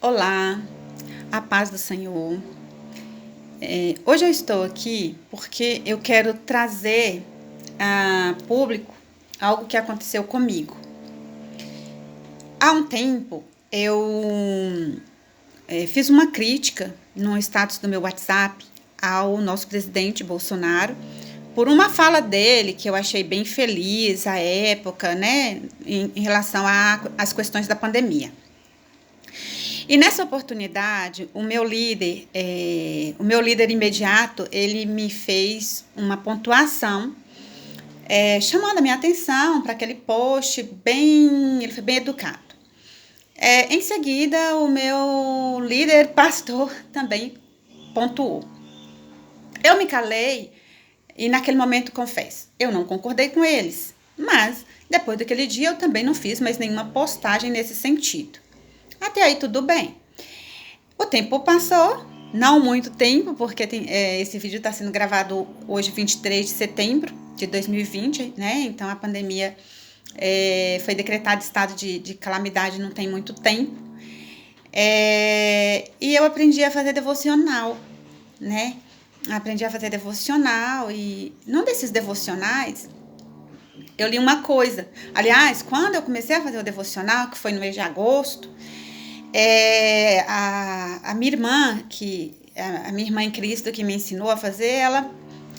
Olá, a paz do Senhor. Hoje eu estou aqui porque eu quero trazer a público algo que aconteceu comigo. Há um tempo eu fiz uma crítica no status do meu WhatsApp ao nosso presidente Bolsonaro por uma fala dele que eu achei bem feliz à época, né, em relação às questões da pandemia. E nessa oportunidade, o meu líder imediato, ele me fez uma pontuação, chamando a minha atenção para aquele post ele foi bem educado. Em seguida, o meu líder pastor também pontuou. Eu me calei e naquele momento confesso, eu não concordei com eles, mas depois daquele dia eu também não fiz mais nenhuma postagem nesse sentido. Até aí tudo bem. O tempo passou, não muito tempo, porque esse vídeo está sendo gravado hoje, 23 de setembro de 2020, né? Então a pandemia foi decretado estado de calamidade não tem muito tempo. E eu aprendi a fazer devocional, né? Aprendi a fazer devocional e num desses devocionais eu li uma coisa. Aliás, quando eu comecei a fazer o devocional, que foi no mês de agosto, a minha irmã, a minha irmã em Cristo que me ensinou a fazer, ela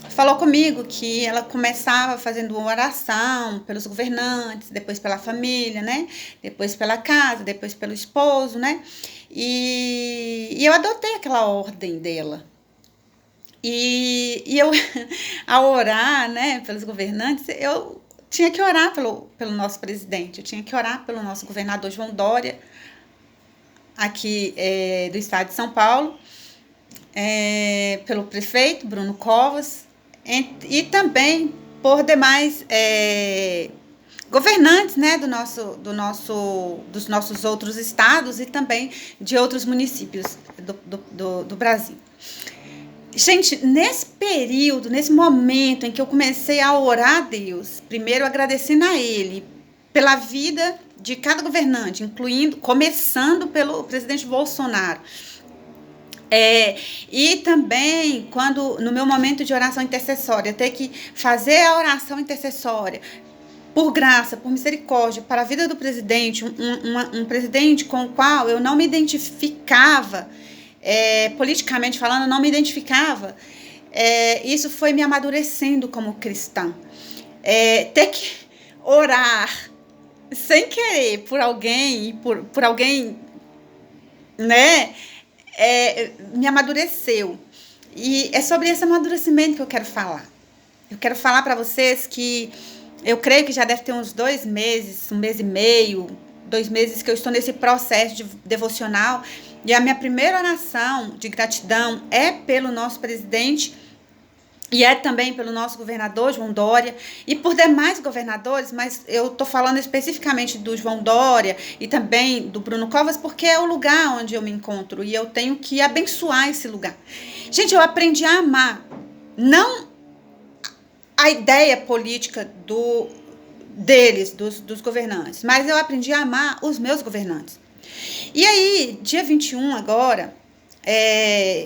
falou comigo que ela começava fazendo uma oração pelos governantes, depois pela família, né? Depois pela casa, depois pelo esposo, né? E eu adotei aquela ordem dela. E eu, ao orar, né, pelos governantes, eu tinha que orar pelo nosso presidente, eu tinha que orar pelo nosso governador João Dória, aqui do estado de São Paulo, pelo prefeito Bruno Covas e também por demais governantes, né, dos nossos outros estados e também de outros municípios do Brasil. Gente, nesse período, nesse momento em que eu comecei a orar a Deus, primeiro agradecendo a Ele pela vida de cada governante, começando pelo presidente Bolsonaro. E também, no meu momento de oração intercessória, ter que fazer a oração intercessória, por graça, por misericórdia, para a vida do presidente, um presidente com o qual eu não me identificava, politicamente falando, eu não me identificava, isso foi me amadurecendo como cristã. Ter que orar sem querer por alguém, por alguém, né, me amadureceu. E é sobre esse amadurecimento que eu quero falar. Eu quero falar para vocês que eu creio que já deve ter uns 2 meses, 1 mês e meio, 2 meses que eu estou nesse processo de devocional. E a minha primeira oração de gratidão é pelo nosso presidente e é também pelo nosso governador, João Dória, e por demais governadores, mas eu estou falando especificamente do João Dória e também do Bruno Covas, porque é o lugar onde eu me encontro e eu tenho que abençoar esse lugar. Gente, eu aprendi a amar, não a ideia política deles, dos governantes, mas eu aprendi a amar os meus governantes. E aí, dia 21 agora,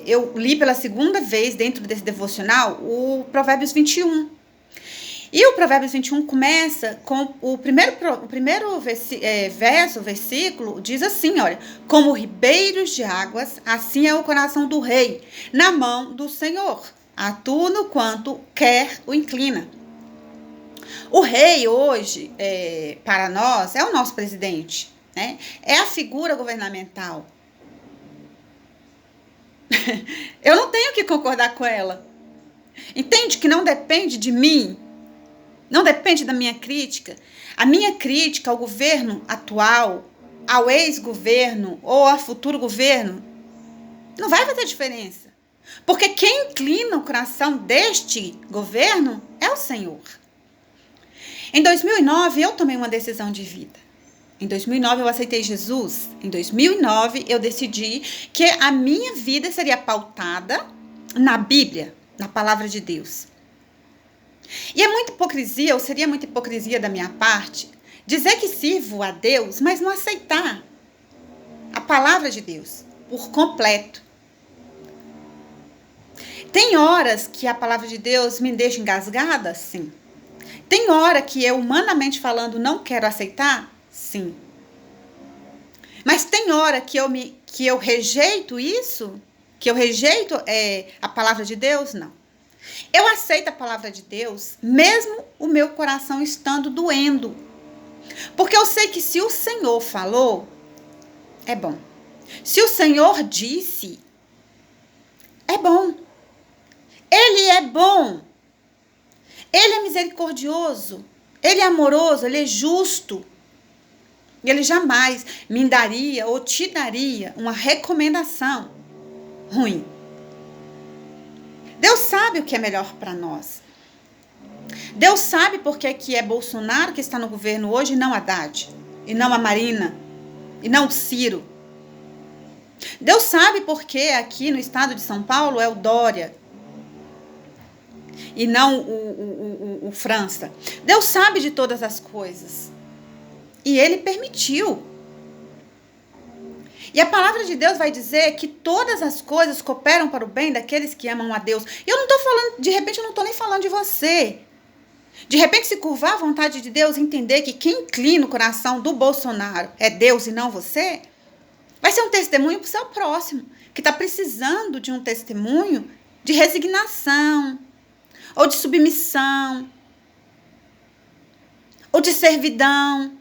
eu li pela segunda vez dentro desse devocional o Provérbios 21. E o Provérbios 21 começa com o primeiro versículo, diz assim, olha, como ribeiros de águas, assim é o coração do rei, na mão do Senhor, a tudo quanto quer o inclina. O rei hoje, para nós, é o nosso presidente, né? É a figura governamental. Eu não tenho que concordar com ela. Entende que não depende de mim, não depende da minha crítica. A minha crítica ao governo atual, ao ex-governo ou ao futuro governo, não vai fazer diferença. Porque quem inclina o coração deste governo é o Senhor. Em 2009, eu tomei uma decisão de vida. Em 2009, eu aceitei Jesus. Em 2009, eu decidi que a minha vida seria pautada na Bíblia, na palavra de Deus. E é muita hipocrisia, ou seria muita hipocrisia da minha parte, dizer que sirvo a Deus, mas não aceitar a palavra de Deus, por completo. Tem horas que a palavra de Deus me deixa engasgada? Sim. Tem hora que eu, humanamente falando, não quero aceitar? Sim. Mas tem hora que eu rejeito isso? Que eu rejeito a palavra de Deus? Não. Eu aceito a palavra de Deus, mesmo o meu coração estando doendo. Porque eu sei que se o Senhor falou, é bom. Se o Senhor disse, é bom. Ele é bom. Ele é misericordioso. Ele é amoroso, ele é justo. Ele jamais me daria ou te daria uma recomendação ruim. Deus sabe o que é melhor para nós. Deus sabe por que é Bolsonaro que está no governo hoje e não Haddad, e não a Marina, e não o Ciro. Deus sabe por que aqui no estado de São Paulo é o Dória e não o França. Deus sabe de todas as coisas. E ele permitiu. E a palavra de Deus vai dizer que todas as coisas cooperam para o bem daqueles que amam a Deus. E eu não estou falando, de repente eu não estou nem falando de você. De repente se curvar à vontade de Deus, entender que quem inclina o coração do Bolsonaro é Deus e não você, vai ser um testemunho para o seu próximo, que está precisando de um testemunho de resignação, ou de submissão, ou de servidão.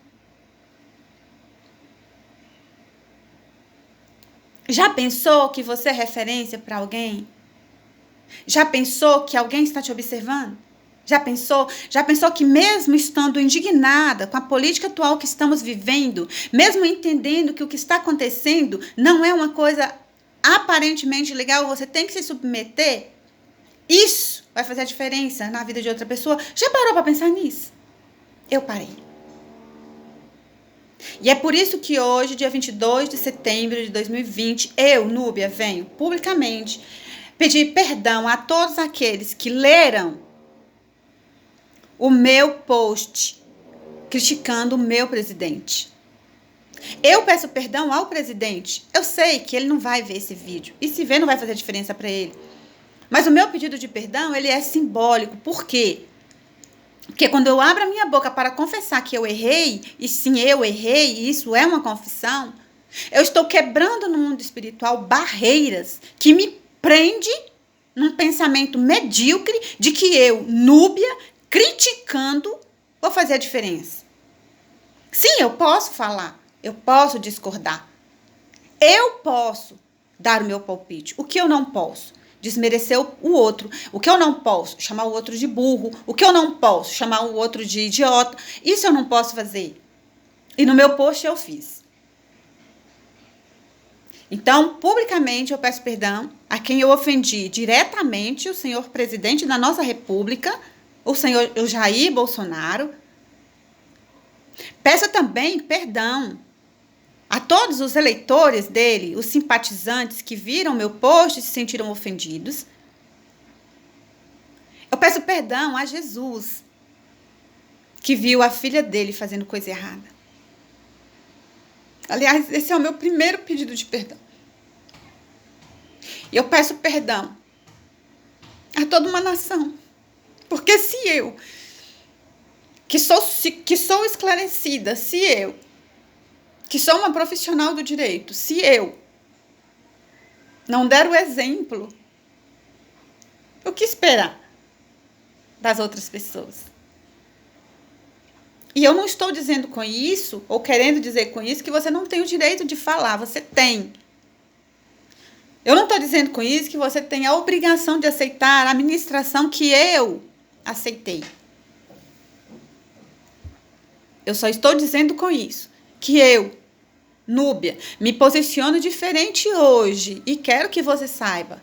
Já pensou que você é referência para alguém? Já pensou que alguém está te observando? Já pensou que mesmo estando indignada com a política atual que estamos vivendo, mesmo entendendo que o que está acontecendo não é uma coisa aparentemente legal, você tem que se submeter? Isso vai fazer a diferença na vida de outra pessoa? Já parou para pensar nisso? Eu parei. E é por isso que hoje, dia 22 de setembro de 2020, eu, Núbia, venho publicamente pedir perdão a todos aqueles que leram o meu post criticando o meu presidente. Eu peço perdão ao presidente. Eu sei que ele não vai ver esse vídeo. E se ver, não vai fazer diferença para ele. Mas o meu pedido de perdão, ele é simbólico. Por quê? Porque quando eu abro a minha boca para confessar que eu errei, e sim, eu errei, e isso é uma confissão, eu estou quebrando no mundo espiritual barreiras que me prende num pensamento medíocre de que eu, Núbia, criticando, vou fazer a diferença. Sim, eu posso falar, eu posso discordar, eu posso dar o meu palpite. O que eu não posso? Desmerecer o outro. O que eu não posso? Chamar o outro de burro. O que eu não posso? Chamar o outro de idiota. Isso eu não posso fazer. E no meu post eu fiz. Então, publicamente eu peço perdão a quem eu ofendi diretamente, o senhor presidente da nossa república, o senhor Jair Bolsonaro. Peço também perdão a todos os eleitores dele, os simpatizantes que viram meu post e se sentiram ofendidos. Eu peço perdão a Jesus, que viu a filha dele fazendo coisa errada. Aliás, esse é o meu primeiro pedido de perdão. E eu peço perdão a toda uma nação. Porque se eu, que sou esclarecida, se eu, que sou uma profissional do direito, se eu não der o exemplo, o que esperar das outras pessoas? E eu não estou dizendo com isso, ou querendo dizer com isso, que você não tem o direito de falar, você tem. Eu não estou dizendo com isso que você tem a obrigação de aceitar a ministração que eu aceitei. Eu só estou dizendo com isso que eu, Núbia, me posiciono diferente hoje e quero que você saiba.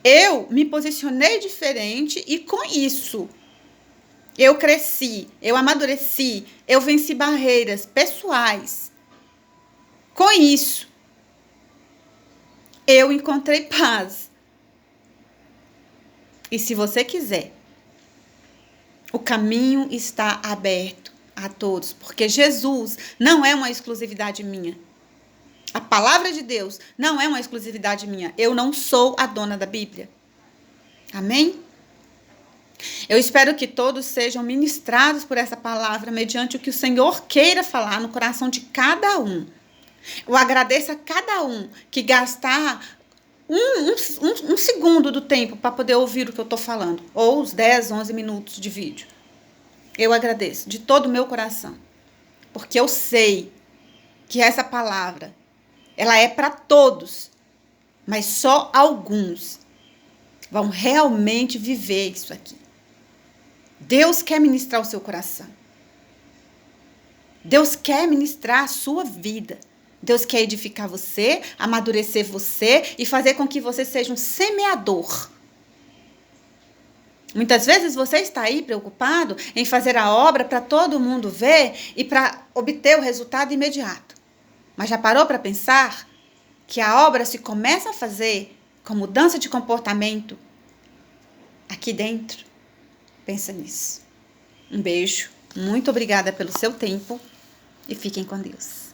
Eu me posicionei diferente e com isso eu cresci, eu amadureci, eu venci barreiras pessoais. Com isso, eu encontrei paz. E se você quiser, o caminho está aberto a todos, porque Jesus não é uma exclusividade minha. A palavra de Deus não é uma exclusividade minha. Eu não sou a dona da Bíblia. Amém? Eu espero que todos sejam ministrados por essa palavra, mediante o que o Senhor queira falar no coração de cada um. Eu agradeço a cada um que gastar um segundo do tempo para poder ouvir o que eu estou falando, ou os 10, 11 minutos de vídeo. Eu agradeço de todo o meu coração, porque eu sei que essa palavra, ela é para todos, mas só alguns vão realmente viver isso aqui. Deus quer ministrar o seu coração. Deus quer ministrar a sua vida. Deus quer edificar você, amadurecer você e fazer com que você seja um semeador. Muitas vezes você está aí preocupado em fazer a obra para todo mundo ver e para obter o resultado imediato. Mas já parou para pensar que a obra se começa a fazer com mudança de comportamento aqui dentro? Pensa nisso. Um beijo, muito obrigada pelo seu tempo e fiquem com Deus.